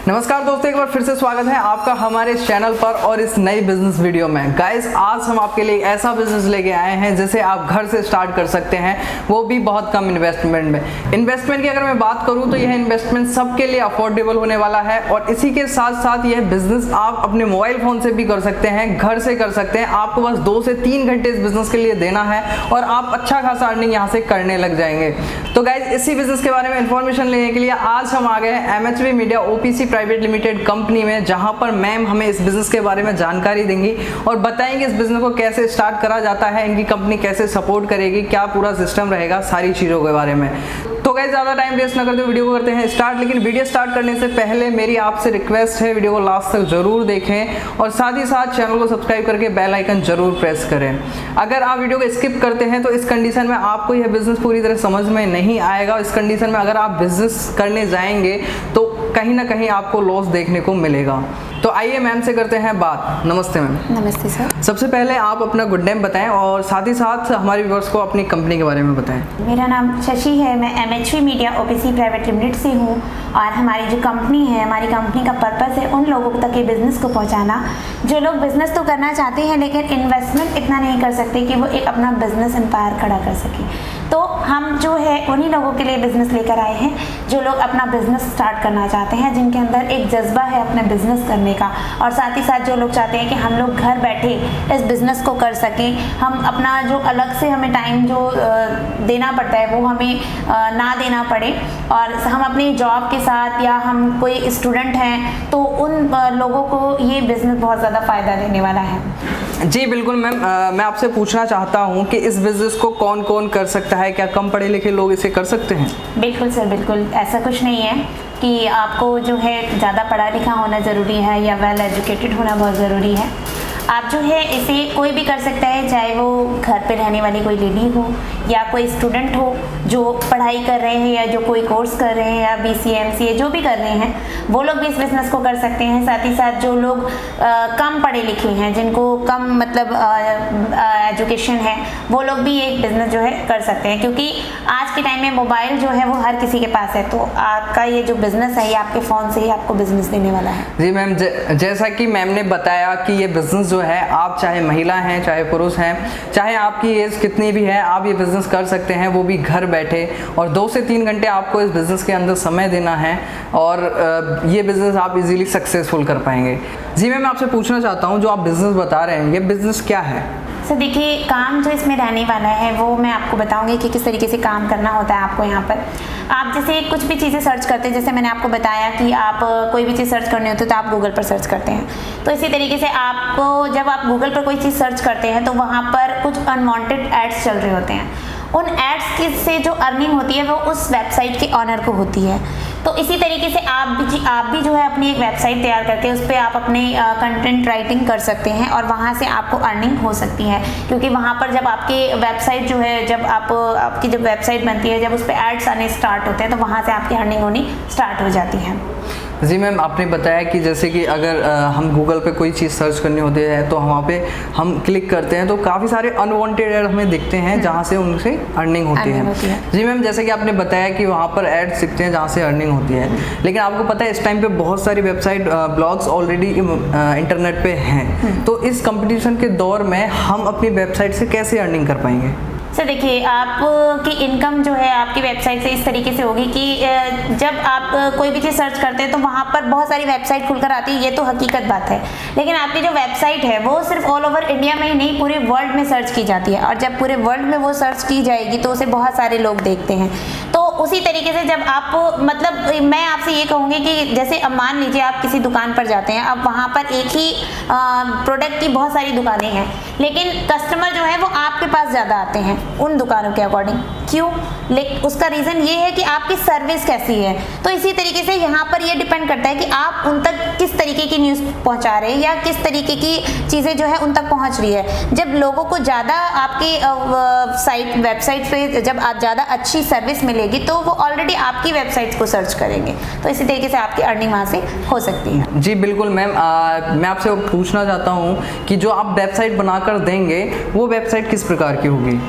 नमस्कार दोस्तों, एक बार फिर से स्वागत है आपका हमारे चैनल पर और इस नई बिजनेस वीडियो में। गाइस, आज हम आपके लिए ऐसा बिजनेस लेके आए हैं जिसे आप घर से स्टार्ट कर सकते हैं, वो भी बहुत कम इन्वेस्टमेंट में। इन्वेस्टमेंट की अगर मैं बात करूं तो यह इन्वेस्टमेंट सबके लिए अफोर्डेबल होने वाला है और इसी के साथ साथ यह बिजनेस आप अपने मोबाइल फोन से भी कर सकते हैं, घर से कर सकते हैं। आपको बस 2 से 3 घंटे इस बिजनेस के लिए देना है और आप अच्छा खासा अर्निंग यहाँ से करने लग जाएंगे। तो गाइस, इसी बिजनेस के बारे में इंफॉर्मेशन लेने के लिए आज हम आ गए हैं MHV media OPC private limited company में, जहां पर मैम हमें इस बिजनेस के बारे में जानकारी देंगी और बताएंगे इस बिजनेस को कैसे स्टार्ट करा जाता है, इनकी कंपनी कैसे सपोर्ट करेगी, क्या पूरा सिस्टम रहेगा, सारी चीज़ों के बारे में। तो गाइस, ज़्यादा टाइम वेस्ट न करते वीडियो को करते हैं स्टार्ट। लेकिन वीडियो स्टार्ट करने से पहले मेरी आपसे रिक्वेस्ट है, वीडियो को लास्ट तक जरूर देखें और साथ ही साथ चैनल को सब्सक्राइब करके बेल आइकन जरूर प्रेस करें। अगर आप वीडियो को स्किप करते हैं तो इस कंडीशन में आपको यह बिजनेस पूरी तरह समझ में नहीं आएगा। इस कंडीशन में अगर आप बिजनेस करने जाएंगे तो कहीं ना कहीं आपको लॉस देखने को मिलेगा। तो आइए मैम से करते हैं बात। नमस्ते मैम। नमस्ते सर। सबसे पहले आप अपना गुड नेम बताएं और साथ ही साथ हमारे व्यूअर्स को अपनी कंपनी के बारे में बताएं। मेरा नाम शशि है, मैं MHV media OPC private limited से हूँ और हमारी जो कंपनी है, हमारी कंपनी का पर्पस है उन लोगों तक ये बिज़नेस को पहुँचाना जो लोग बिज़नेस तो करना चाहते हैं लेकिन इन्वेस्टमेंट इतना नहीं कर सकते कि वो एक अपना बिजनेस एम्पायर खड़ा कर सके। तो हम जो है उन्हीं लोगों के लिए बिज़नेस लेकर आए हैं जो लोग अपना बिज़नेस स्टार्ट करना चाहते हैं, जिनके अंदर एक जज्बा है अपने बिज़नेस करने का, और साथ ही साथ जो लोग चाहते हैं कि हम लोग घर बैठे इस बिज़नेस को कर सकें। हम अपना जो अलग से हमें टाइम जो देना पड़ता है वो हमें ना देना पड़े और हम अपनी जॉब के साथ या हम कोई स्टूडेंट हैं तो उन लोगों को ये बिज़नेस बहुत ज़्यादा फ़ायदा देने वाला है। जी बिल्कुल मैम, मैं आपसे पूछना चाहता हूँ कि इस बिज़नेस को कौन कौन कर सकता है, क्या कम पढ़े लिखे लोग इसे कर सकते हैं? बिल्कुल सर, बिल्कुल ऐसा कुछ नहीं है कि आपको जो है ज़्यादा पढ़ा लिखा होना ज़रूरी है या वेल एजुकेटेड होना बहुत ज़रूरी है। आप जो है इसे कोई भी कर सकता है, चाहे वो घर पे रहने वाली कोई लेडी हो या कोई स्टूडेंट हो जो पढ़ाई कर रहे हैं या जो कोई कोर्स कर रहे हैं या BCA MCA जो भी कर रहे हैं, वो लोग भी इस बिज़नेस को कर सकते हैं। साथ ही साथ जो लोग कम पढ़े लिखे हैं, जिनको कम मतलब एजुकेशन है, वो लोग भी एक बिज़नेस जो है कर सकते हैं, क्योंकि आज के टाइम में मोबाइल जो है वो हर किसी के पास है। तो आपका ये जो बिज़नेस है ये आपके फ़ोन से ही आपको बिज़नेस देने वाला है। जी मैम, जैसा कि मैम ने बताया कि ये बिज़नेस जो है आप चाहे महिला हैं चाहे पुरुष हैं, चाहे आपकी एज कितनी भी है, आप ये बिज़नेस कर सकते हैं, वो भी घर बैठे। और 2 से 3 घंटे आपको इस बिज़नेस के अंदर समय देना है और ये बिज़नेस आप इजीली सक्सेसफुल कर पाएंगे। जी मैम, मैं आपसे पूछना चाहता हूँ, जो आप बिज़नेस बता रहे हैं ये बिज़नेस क्या है? सर देखिए, काम जो इसमें रहने वाला है वो मैं आपको बताऊंगी कि किस तरीके से काम करना होता है आपको। यहाँ पर आप जैसे कुछ भी चीज़ें सर्च करते हैं, जैसे मैंने आपको बताया कि आप कोई भी चीज़ सर्च करनी होती है तो आप गूगल पर सर्च करते हैं, तो इसी तरीके से आपको जब आप गूगल पर कोई चीज़ सर्च करते हैं तो वहाँ पर कुछ अनवांटेड एड्स चल रहे होते हैं। उन एड्स से जो अर्निंग होती है वो उस वेबसाइट के ऑनर को होती है। तो इसी तरीके से आप भी जो है अपनी एक वेबसाइट तैयार करके उस पर आप अपने कंटेंट राइटिंग कर सकते हैं और वहाँ से आपको अर्निंग हो सकती है, क्योंकि वहाँ पर जब आपकी वेबसाइट जो है, जब आपकी जब वेबसाइट बनती है, जब उस पर एड्स आने स्टार्ट होते हैं तो वहाँ से आपकी अर्निंग होनी स्टार्ट हो जाती है। जी मैम, आपने बताया कि जैसे कि अगर हम गूगल पे कोई चीज़ सर्च करनी होती है तो वहाँ पे हम क्लिक करते हैं तो काफ़ी सारे अनवांटेड ऐड हमें दिखते हैं जहाँ से उनसे अर्निंग होती है। जी मैम, जैसे कि आपने बताया कि वहाँ पर एड्स दिखते हैं जहाँ से अर्निंग होती है, लेकिन आपको पता है इस टाइम पे बहुत सारी वेबसाइट ब्लॉग्स ऑलरेडी इंटरनेट पे हैं, तो इस कंपटीशन के दौर में हम अपनी वेबसाइट से कैसे अर्निंग कर पाएंगे? सर देखिए, आपकी इनकम जो है आपकी वेबसाइट से इस तरीके से होगी कि जब आप कोई भी चीज़ सर्च करते हैं तो वहाँ पर बहुत सारी वेबसाइट खुलकर आती है, ये तो हकीकत बात है। लेकिन आपकी जो वेबसाइट है वो सिर्फ ऑल ओवर इंडिया में ही नहीं, पूरे वर्ल्ड में सर्च की जाती है, और जब पूरे वर्ल्ड में वो सर्च की जाएगी तो उसे बहुत सारे लोग देखते हैं। तो उसी तरीके से जब आप मतलब मैं आपसे ये कहूँगी कि जैसे अब मान लीजिए आप किसी दुकान पर जाते हैं, अब वहाँ पर एक ही प्रोडक्ट की बहुत सारी दुकानें हैं, लेकिन कस्टमर जो है वो आपके पास ज़्यादा आते हैं उन दुकानों के अकॉर्डिंग। क्यों? लेकिन उसका रीज़न ये है कि आपकी सर्विस कैसी है। तो इसी तरीके से यहाँ पर ये डिपेंड करता है कि आप उन तक किस तरीके की न्यूज़ पहुँचा रहे हैं या किस तरीके की चीज़ें जो है उन तक पहुँच रही है। जब लोगों को ज़्यादा आपकी वेबसाइट पे जब आप ज़्यादा अच्छी सर्विस मिलेगी तो वो ऑलरेडी आपकी वेबसाइट को सर्च करेंगे, तो इसी तरीके से आपकी अर्निंग वहाँ से हो सकती है। जी बिल्कुल मैम, मैं आपसे पूछना चाहता हूँ कि जो आप वेबसाइट बनाकर देंगे वो वेबसाइट किस प्रकार की होगी?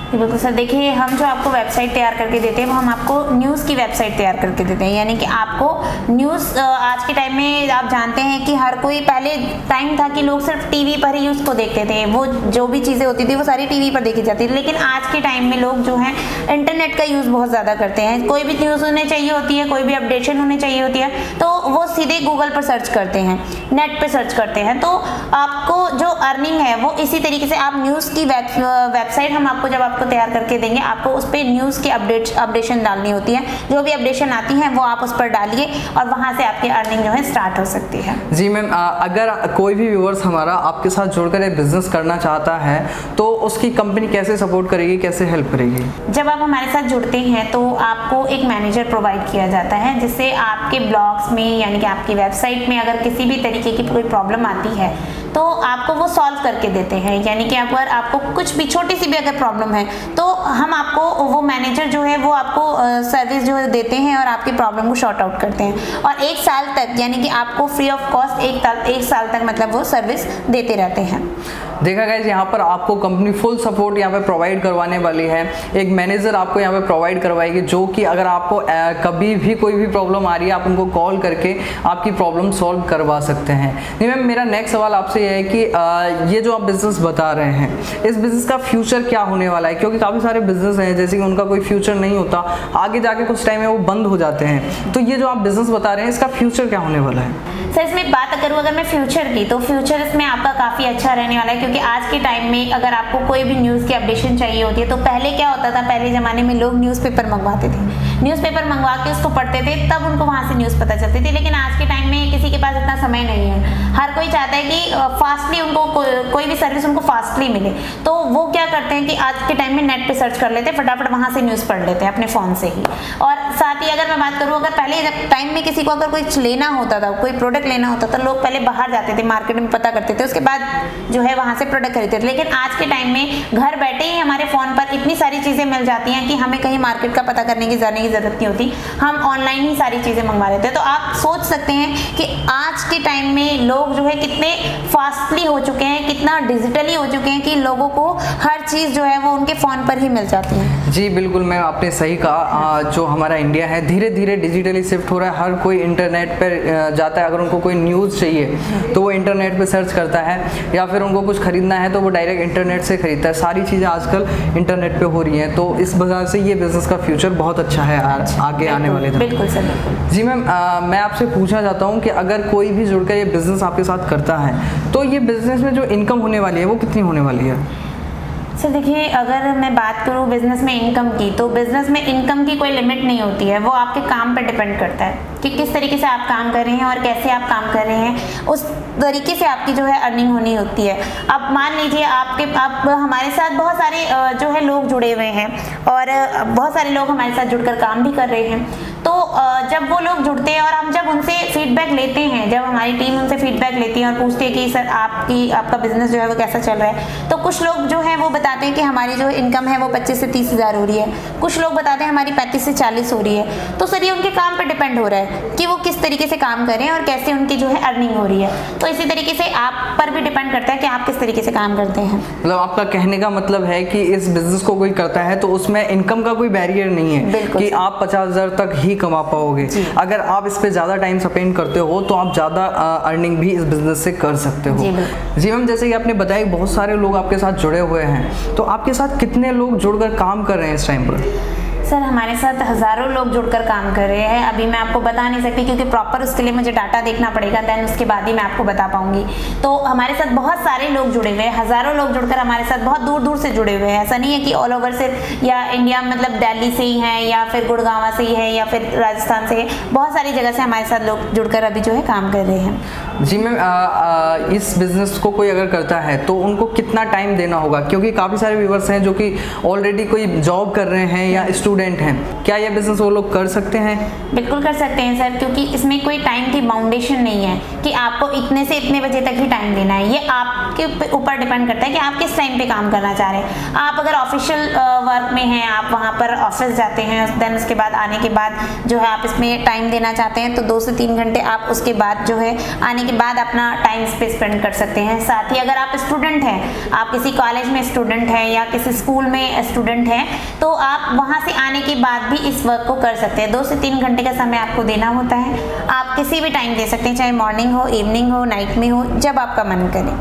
जी बिल्कुल सर, देखिए हम जो आपको वेबसाइट तैयार करके देते हैं वो हम आपको न्यूज़ की वेबसाइट तैयार करके देते हैं, यानी कि आपको न्यूज़ आज के टाइम में आप जानते हैं कि हर कोई, पहले टाइम था कि लोग सिर्फ टीवी पर ही उसको देखते थे, वो जो भी चीज़ें होती थी वो सारी टीवी पर देखी जाती थी, लेकिन आज के टाइम में लोग जो हैं इंटरनेट का यूज़ बहुत ज़्यादा करते हैं। कोई भी न्यूज़ उन्हें चाहिए होती है, कोई भी अपडेशन उन्हें चाहिए होती है तो वो सीधे गूगल पर सर्च करते हैं, नेट पर सर्च करते हैं। तो आपको जो अर्निंग है वो इसी तरीके से, आप न्यूज़ की वेबसाइट हम आपको जब आपको तैयार करके देंगे, आपको उस पर न्यूज़ की अपडेशन डालनी होती है, जो भी अपडेशन आती है वो आप उस पर डालिए और वहाँ से आपकी अर्निंग जो है स्टार्ट हो सकती है। जी मैम, अगर कोई भी व्यूअर्स हमारा आपके साथ जुड़कर एक बिजनेस करना चाहता है तो उसकी कंपनी कैसे सपोर्ट करेगी, कैसे हेल्प करेगी? जब आप हमारे साथ जुड़ते हैं तो आपको एक मैनेजर प्रोवाइड किया जाता है, जिससे आपके ब्लॉग्स में यानी कि आपकी वेबसाइट में अगर किसी भी तरीके की कोई प्रॉब्लम आती है तो आपको वो सॉल्व करके देते हैं, यानी कि अगर आपको कुछ भी छोटी सी भी अगर प्रॉब्लम है तो हम आपको, वो मैनेजर जो है वो आपको सर्विस जो है देते हैं और आपकी प्रॉब्लम को शॉर्ट आउट करते हैं, और 1 साल तक, यानी कि आपको फ्री ऑफ कॉस्ट 1 साल तक मतलब वो सर्विस देते रहते हैं। देखा गाइस, यहाँ पर आपको कंपनी फुल सपोर्ट यहाँ पे प्रोवाइड करवाने वाली है। एक मैनेजर आपको यहाँ पे प्रोवाइड करवाएगी, जो कि अगर आपको कभी भी कोई भी प्रॉब्लम आ रही है आप उनको कॉल करके आपकी प्रॉब्लम सॉल्व करवा सकते हैं। नहीं मैम, मेरा नेक्स्ट सवाल आपसे ये है कि ये जो आप बिजनेस बता रहे हैं, इस बिजनेस का फ्यूचर क्या होने वाला है? क्योंकि काफ़ी सारे बिजनेस हैं जैसे कि उनका कोई फ्यूचर नहीं होता, आगे जाके कुछ टाइम में वो बंद हो जाते हैं, तो ये जो आप बिजनेस बता रहे हैं इसका फ्यूचर क्या होने वाला है? सर इसमें बात करूँ अगर मैं फ्यूचर की, तो फ्यूचर इसमें आपका काफ़ी अच्छा रहने वाला है, क्योंकि आज के टाइम में अगर आपको कोई भी न्यूज़ की अपडेशन चाहिए होती है तो पहले क्या होता था, पहले ज़माने में लोग न्यूज़पेपर मंगवाते थे, न्यूज़पेपर मंगवा के उसको पढ़ते थे, तब उनको वहाँ से न्यूज़ पता चलती थी। लेकिन आज के टाइम में किसी के पास इतना समय नहीं है, हर कोई चाहता है कि फास्टली उनको कोई भी सर्विस उनको फास्टली मिले, तो वो क्या करते हैं कि आज के टाइम में नेट पे सर्च कर लेते हैं, फटाफट वहाँ से न्यूज़ पढ़ लेते हैं अपने फ़ोन से ही। और साथ ही अगर मैं बात करूँ, अगर पहले टाइम में किसी को अगर कुछ लेना होता था, कोई प्रोडक्ट लेना होता था, लोग पहले बाहर जाते थे, मार्केट में पता करते थे, उसके बाद जो है वहाँ से प्रोडक्ट खरीदते थे। लेकिन आज के टाइम में घर बैठे ही हमारे फ़ोन पर इतनी सारी चीज़ें मिल जाती हैं कि हमें कहीं मार्केट का पता करने की जाने की ज़रूरत नहीं होती, हम ऑनलाइन ही सारी चीज़ें मंगवा लेते हैं। तो आप सोच सकते हैं कि आज के टाइम में लोग जो है कितने फास्टली हो चुके हैं, कितना डिजिटली हो चुके हैं कि लोगों को हर चीज़ जो है वो उनके फ़ोन पर ही मिल जाती है। जी बिल्कुल मैम, आपने सही कहा। जो हमारा इंडिया है धीरे धीरे डिजिटली शिफ्ट हो रहा है, हर कोई इंटरनेट पर जाता है, अगर उनको कोई न्यूज़ चाहिए तो वो इंटरनेट पे सर्च करता है, या फिर उनको कुछ खरीदना है तो वो डायरेक्ट इंटरनेट से खरीदता है। सारी चीज़ें आजकल इंटरनेट पे हो रही हैं, तो इस वजह से ये बिज़नेस का फ्यूचर बहुत अच्छा है आगे आने वाले दिन। बिल्कुल सर, बिल्कुल। जी मैम, मैं आपसे पूछना चाहता हूँ कि अगर कोई भी जुड़कर ये बिज़नेस आपके साथ करता है तो ये बिज़नेस में जो इनकम होने वाली है वो कितनी होने वाली है? सर देखिए, अगर मैं बात करूँ बिज़नेस में इनकम की, तो बिज़नेस में इनकम की कोई लिमिट नहीं होती है, वो आपके काम पर डिपेंड करता है कि किस तरीके से आप काम कर रहे हैं और कैसे आप काम कर रहे हैं, उस तरीके से आपकी जो है अर्निंग होनी होती है। अब मान लीजिए आप हमारे साथ बहुत सारे जो है लोग जुड़े हुए हैं और बहुत सारे लोग हमारे साथ जुड़कर काम भी कर रहे हैं, तो जब वो लोग जुड़ते हैं और हम जब उनसे फीडबैक लेते हैं, जब हमारी टीम उनसे फीडबैक लेती है और पूछते हैं कि सर आपका बिजनेस जो है वो कैसा चल रहा है, तो कुछ लोग जो है वो बताते हैं कि हमारी जो इनकम है वो 25 से 30 हज़ार हो रही है, कुछ लोग बताते हैं हमारी 35 से 40 हो रही है। तो सर ये उनके काम पर डिपेंड हो रहा है कि वो किस तरीके से काम करें और कैसे उनकी जो है अर्निंग हो रही है। तो इसी तरीके से आप पर भी डिपेंड करता है कि आप किस तरीके से काम करते हैं। मतलब आपका कहने का मतलब है कि इस बिजनेस को कोई करता है तो उसमें इनकम का कोई बैरियर नहीं है कि आप 50,000 तक ही कमा पाओगे। अगर आप इस पे ज़्यादा टाइम स्पेंड करते हो तो आप ज़्यादा अर्निंग भी इस बिजनेस से कर सकते हो। जी मैम, जैसे कि आपने बताया कि बहुत सारे लोग आपके साथ जुड़े हुए हैं, तो आपके साथ कितने लोग जुड़कर काम कर रहे हैं इस टाइम पर? सर हमारे साथ हज़ारों लोग जुड़कर काम कर रहे हैं, अभी मैं आपको बता नहीं सकती क्योंकि प्रॉपर उसके लिए मुझे डाटा देखना पड़ेगा, देन उसके बाद ही मैं आपको बता पाऊंगी। तो हमारे साथ बहुत सारे लोग जुड़े हुए हैं, हज़ारों लोग जुड़कर हमारे साथ बहुत दूर दूर से जुड़े हुए हैं। ऐसा नहीं है कि ऑल ओवर सिर्फ या इंडिया मतलब दिल्ली से ही हैं या फिर गुड़गांव से ही है या फिर राजस्थान से है, बहुत सारी जगह से हमारे साथ लोग जुड़कर अभी जो है काम कर रहे हैं। जी मैम, इस बिज़नेस को कोई अगर करता है तो उनको कितना टाइम देना होगा? क्योंकि काफ़ी सारे व्यूवर्स हैं जो कि ऑलरेडी कोई जॉब कर रहे हैं या स्टूडेंट हैं, क्या ये बिजनेस वो लोग कर सकते हैं? बिल्कुल कर सकते हैं सर, क्योंकि इसमें कोई टाइम की बाउंडेशन नहीं है कि आपको इतने से इतने बजे तक ही टाइम देना है। ये आपके ऊपर डिपेंड करता है कि आप किस टाइम पे काम करना चाह रहे हैं। आप अगर ऑफिशियल वर्क में हैं, आप वहाँ पर ऑफिस जाते हैं, देन उसके बाद आने के बाद जो है आप इसमें टाइम देना चाहते हैं तो 2 से 3 घंटे आप उसके बाद जो है आने के बाद अपना टाइम इस पे स्पेंड कर सकते हैं। साथ ही अगर आप स्टूडेंट हैं, आप किसी कॉलेज में स्टूडेंट हैं या किसी स्कूल में स्टूडेंट हैं, तो आप वहाँ से आने के बाद भी इस वर्क को कर सकते हैं। 2 से 3 घंटे का समय आपको देना होता है। आप किसी भी टाइम दे सकते हैं, चाहे मॉर्निंग हो, इवनिंग हो, नाइट में हो, जब आपका मन करे।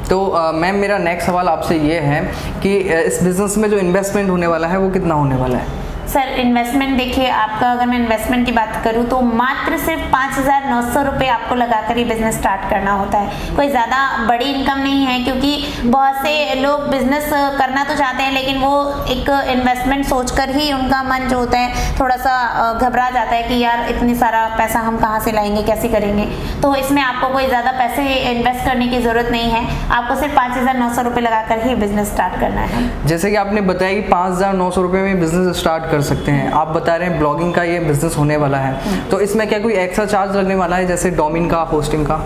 तो मैम मेरा नेक्स्ट सवाल आपसे ये है कि इस बिज़नेस में जो इन्वेस्टमेंट होने वाला है वो कितना होने वाला है? सर इन्वेस्टमेंट देखिए, आपका अगर मैं इन्वेस्टमेंट की बात करूं तो मात्र सिर्फ 5,900 रुपये आपको लगाकर ये बिज़नेस स्टार्ट करना होता है। कोई ज़्यादा बड़ी इनकम नहीं है, क्योंकि बहुत से लोग बिज़नेस करना तो चाहते हैं लेकिन वो एक इन्वेस्टमेंट सोचकर ही उनका मन जो होता है थोड़ा सा घबरा जाता है कि यार इतनी सारा पैसा हम कहाँ से लाएंगे, कैसे करेंगे। तो इसमें आपको कोई ज़्यादा पैसे इन्वेस्ट करने की ज़रूरत नहीं है, आपको सिर्फ 5,900 रुपये लगाकर ही बिज़नेस स्टार्ट करना है। जैसे कि आपने बताया कि 5,900 रुपये में बिज़नेस स्टार्ट सकते हैं, आप बता रहे हैं ब्लॉगिंग का ये बिजनेस होने वाला है, तो इसमें क्या कोई एक्स्ट्रा चार्ज लगने वाला है जैसे डोमेन का, होस्टिंग का?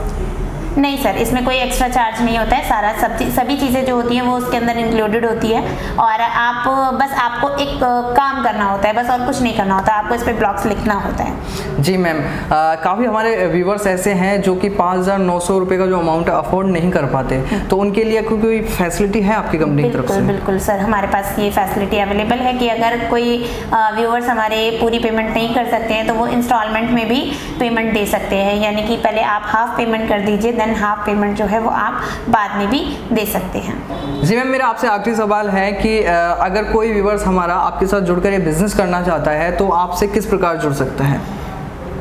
नहीं सर, इसमें कोई एक्स्ट्रा चार्ज नहीं होता है। सारा सभी चीज़ें जो होती हैं वो उसके अंदर इंक्लूडेड होती है और आपको एक काम करना होता है बस, और कुछ नहीं करना होता, आपको इस पे ब्लॉग्स लिखना होता है। जी मैम, काफ़ी हमारे व्यूवर्स ऐसे हैं जो कि 5,900 रुपये का जो अमाउंट अफोर्ड नहीं कर पाते, तो उनके लिए कोई फैसिलिटी है आपकी कंपनी की तरफ से? बिल्कुल सर, हमारे पास ये फैसिलिटी अवेलेबल है कि अगर कोई व्यूवर्स हमारे पूरी पेमेंट नहीं कर सकते हैं तो वो इंस्टॉलमेंट में भी पेमेंट दे सकते हैं, यानी कि पहले आप हाफ पेमेंट कर दीजिए, हाफ पेमेंट जो है वो आप बाद में भी दे सकते हैं। जी मैम, मेरा आपसे आखिरी सवाल है कि अगर कोई व्यूवर्स हमारा आपके साथ जुड़कर ये बिजनेस करना चाहता है तो आपसे किस प्रकार जुड़ सकता है?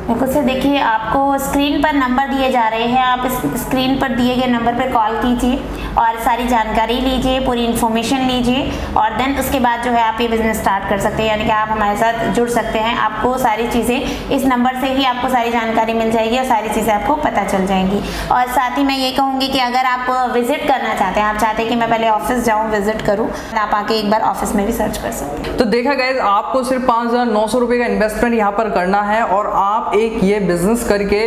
बिल्कुल सर, देखिए आपको स्क्रीन पर नंबर दिए जा रहे हैं, आप इस स्क्रीन पर दिए गए नंबर पर कॉल कीजिए और सारी जानकारी लीजिए, पूरी इन्फॉर्मेशन लीजिए और देन उसके बाद जो है आप ये बिज़नेस स्टार्ट कर सकते हैं, यानी कि आप हमारे साथ जुड़ सकते हैं। आपको सारी चीज़ें इस नंबर से ही आपको सारी जानकारी मिल जाएगी और सारी चीज़ें आपको पता चल जाएंगी। और साथ ही मैं ये कहूँगी कि अगर आप विजिट करना चाहते हैं, आप चाहते हैं कि मैं पहले ऑफिस जाऊँ, विजिट करूँ, आप आके एक बार ऑफिस में भी सर्च कर सकते हैं। तो देखा गाइस, आपको सिर्फ 5,900 रुपये का इन्वेस्टमेंट यहाँ पर करना है और आप एक ये बिजनेस करके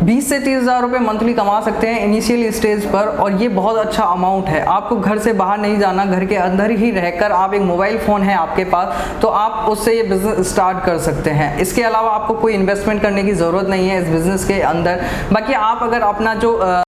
20 से 30,000 रुपये मंथली कमा सकते हैं इनिशियल स्टेज पर, और ये बहुत अच्छा अमाउंट है। आपको घर से बाहर नहीं जाना, घर के अंदर ही रहकर आप एक मोबाइल फ़ोन है आपके पास तो आप उससे ये बिज़नेस स्टार्ट कर सकते हैं। इसके अलावा आपको कोई इन्वेस्टमेंट करने की ज़रूरत नहीं है इस बिज़नेस के अंदर। बाकी आप अगर अपना जो